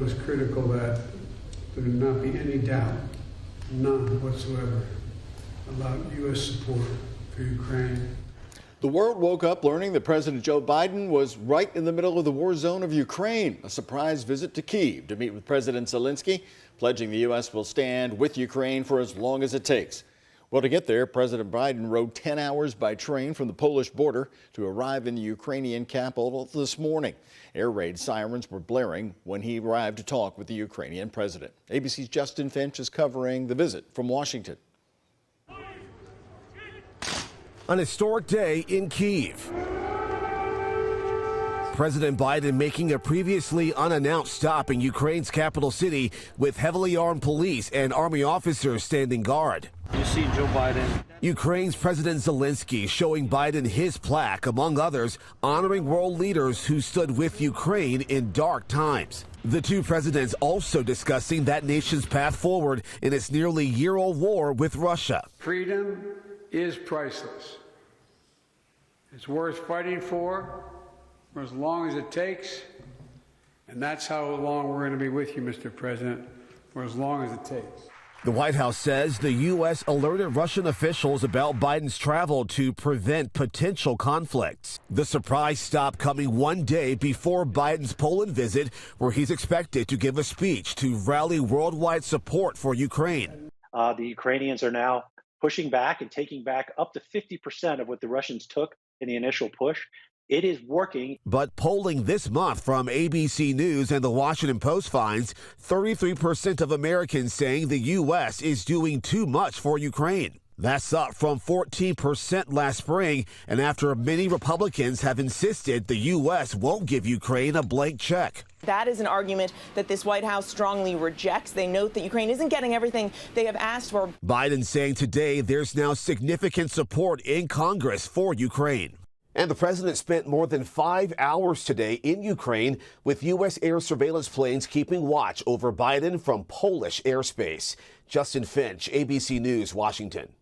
it was critical that there not be any doubt, none whatsoever, about U.S. support for Ukraine. The world woke up learning that President Joe Biden was right in the middle of the war zone of Ukraine. A surprise visit to Kyiv to meet with President Zelensky, pledging the U.S. will stand with Ukraine for as long as it takes. Well, to get there, President Biden rode 10 hours by train from the Polish border to arrive in the Ukrainian capital this morning. Air raid sirens were blaring when he arrived to talk with the Ukrainian president. ABC's Justin Finch is covering the visit from Washington. An historic day in Kyiv. President Biden making a previously unannounced stop in Ukraine's capital city with heavily armed police and army officers standing guard. You see Joe Biden. Ukraine's President Zelensky showing Biden his plaque, among others, honoring world leaders who stood with Ukraine in dark times. The two presidents also discussing that nation's path forward in its nearly year-old war with Russia. Freedom is priceless. It's worth fighting for as long as it takes, and that's how long we're going to be with you, Mr. President, for as long as it takes. The White House says the U.S. alerted Russian officials about Biden's travel to prevent potential conflicts. The surprise stop coming one day before Biden's Poland visit, where he's expected to give a speech to rally worldwide support for Ukraine. The Ukrainians are now pushing back and taking back up to 50% of what the Russians took in the initial push. It is working. But polling this month from ABC News and the Washington Post finds 33% of Americans saying the U.S. is doing too much for Ukraine. That's up from 14% last spring, and after many Republicans have insisted the U.S. won't give Ukraine a blank check. That is an argument that this White House strongly rejects. They note that Ukraine isn't getting everything they have asked for. Biden saying today there's now significant support in Congress for Ukraine. And the president spent more than 5 hours today in Ukraine with U.S. air surveillance planes keeping watch over Biden from Polish airspace. Justin Finch, ABC News, Washington.